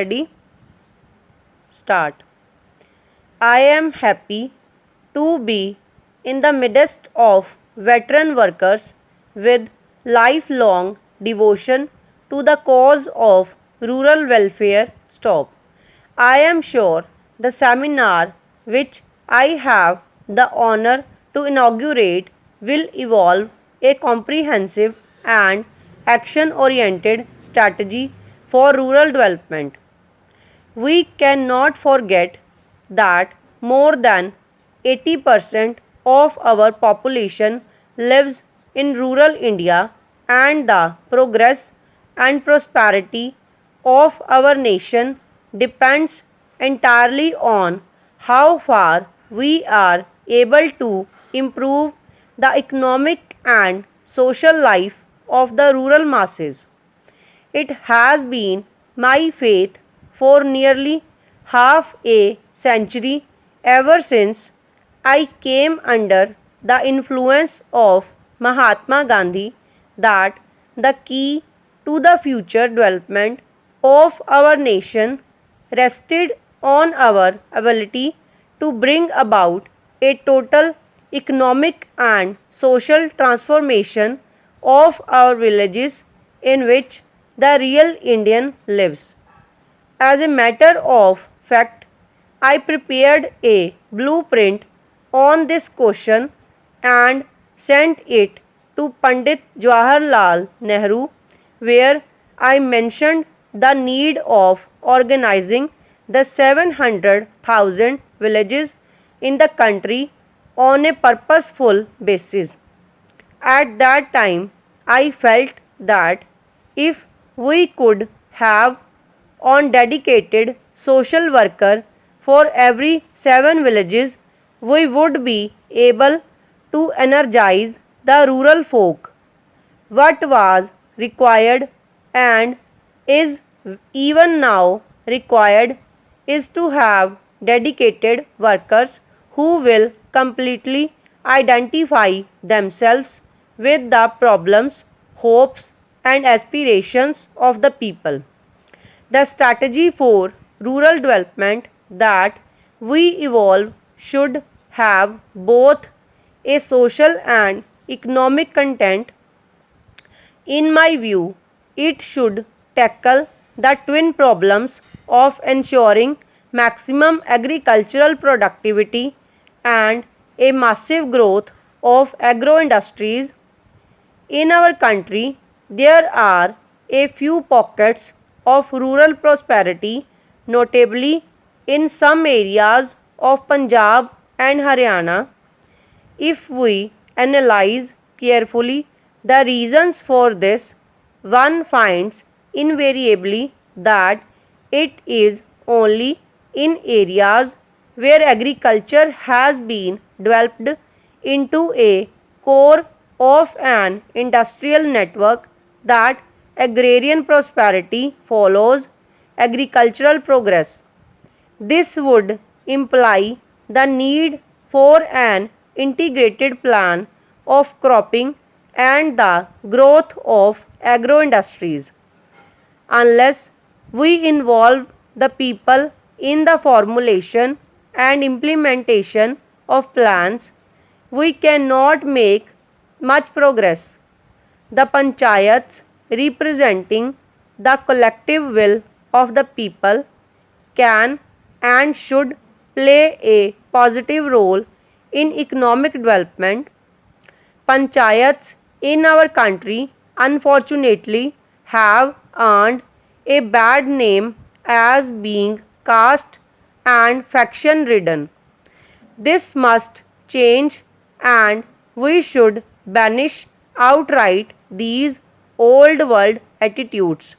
Ready? Start. I am happy to be in the midst of veteran workers with lifelong devotion to the cause of rural welfare. Stop. I am sure the seminar which I have the honor to inaugurate will evolve a comprehensive and action oriented strategy for rural development. We cannot forget that more than 80% of our population lives in rural India, and the progress and prosperity of our nation depends entirely on how far we are able to improve the economic and social life of the rural masses. It has been my faith for nearly half a century, ever since I came under the influence of Mahatma Gandhi, that the key to the future development of our nation rested on our ability to bring about a total economic and social transformation of our villages in which the real Indian lives. As a matter of fact, I prepared a blueprint on this question and sent it to Pandit Jawaharlal Nehru, where I mentioned the need of organizing the 700,000 villages in the country on a purposeful basis. At that time, I felt that if we could have one dedicated social worker for every 7 villages, we would be able to energize the rural folk. What was required and is even now required is to have dedicated workers who will completely identify themselves with the problems, hopes, and aspirations of the people. The strategy for rural development that we evolve should have both a social and economic content. In my view, it should tackle the twin problems of ensuring maximum agricultural productivity and a massive growth of agro industries. In our country, there are a few pockets of rural prosperity, notably in some areas of Punjab and Haryana. If we analyze carefully the reasons for this, one finds invariably that it is only in areas where agriculture has been developed into a core of an industrial network that agrarian prosperity follows agricultural progress. This would imply the need for an integrated plan of cropping and the growth of agro industries. Unless we involve the people in the formulation and implementation of plans, we cannot make much progress. The panchayats, representing the collective will of the people, can and should play a positive role in economic development. Panchayats in our country unfortunately have earned a bad name as being caste and faction ridden. This must change, and we should banish outright these old world attitudes.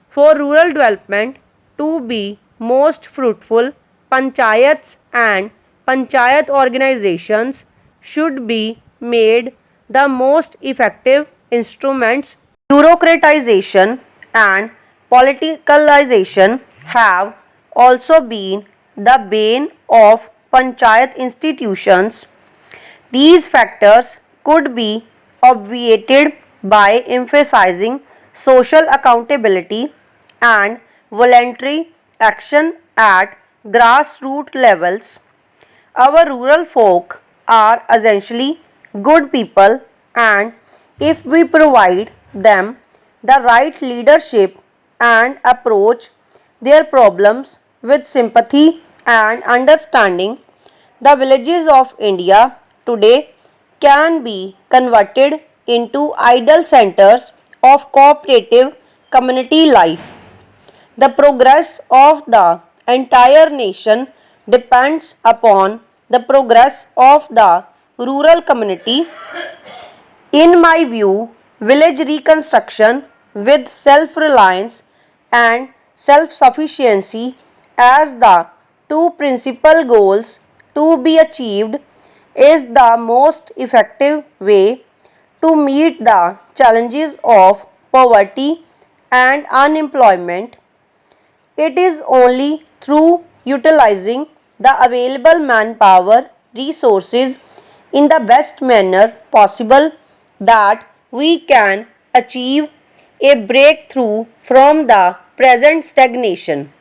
For rural development to be most fruitful, panchayats and panchayat organizations should be made the most effective instruments. Bureaucratization and politicalization have also been the bane of panchayat institutions. These factors could be obviated by emphasizing social accountability and voluntary action at grassroots levels. Our rural folk are essentially good people, and if we provide them the right leadership and approach their problems with sympathy and understanding, the villages of India today can be converted into ideal centers of cooperative community life. The progress of the entire nation depends upon the progress of the rural community. In my view, village reconstruction with self reliance and self sufficiency as the two principal goals to be achieved is the most effective way to meet the challenges of poverty and unemployment. It is only through utilizing the available manpower resources in the best manner possible that we can achieve a breakthrough from the present stagnation.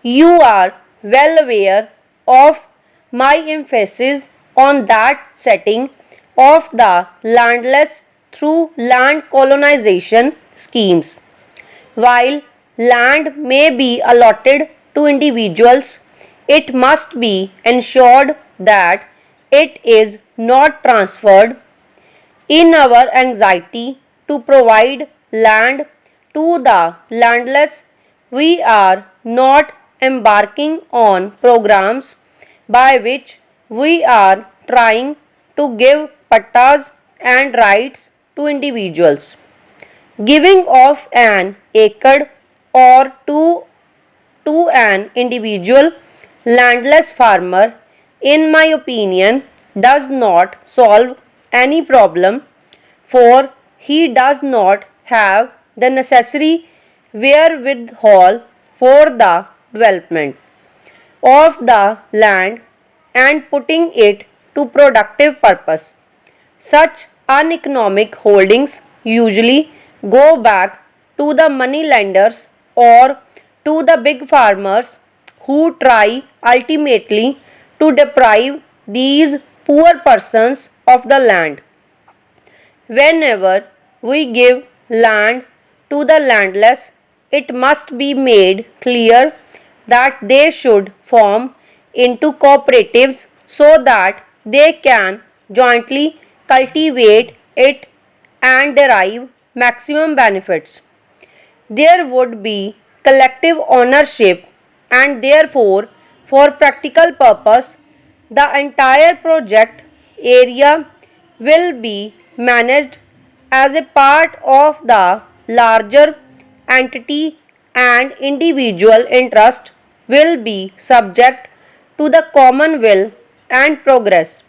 You are well aware of my emphasis on that setting of the landless through land colonization schemes. While land may be allotted to individuals, it must be ensured that it is not transferred. In our anxiety to provide land to the landless, we are not embarking on programs by which we are trying to give pattas and rights to individuals. Giving of an acre or two to an individual landless farmer, in my opinion, does not solve any problem, for he does not have the necessary wherewithal for the development of the land and putting it to productive purpose. Such uneconomic holdings usually go back to the money lenders or to the big farmers who try ultimately to deprive these poor persons of the land. Whenever we give land to the landless, it must be made clear that they should form into cooperatives so that they can jointly cultivate it and derive maximum benefits. There would be collective ownership, and therefore, for practical purpose, the entire project area will be managed as a part of the larger entity, and individual interest will be subject to the common will and progress.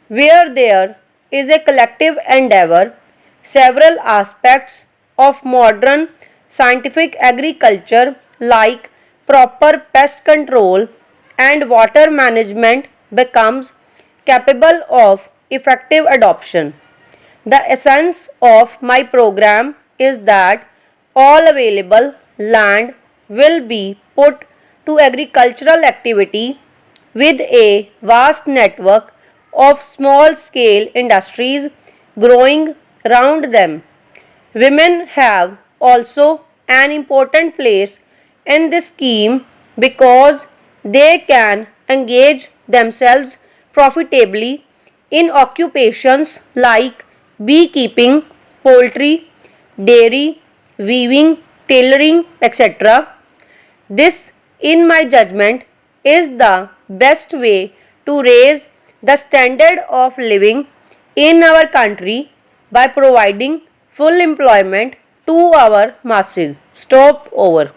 Where there is a collective endeavor, several aspects of modern scientific agriculture like proper pest control and water management becomes capable of effective adoption. The essence of my program is that all available land will be put to agricultural activity with a vast network of small scale industries growing around them. Women have also an important place in this scheme because they can engage themselves profitably in occupations like beekeeping, poultry, dairy, weaving, tailoring, etc. This, in my judgment, is the best way to raise the standard of living in our country by providing full employment to our masses. Stop over.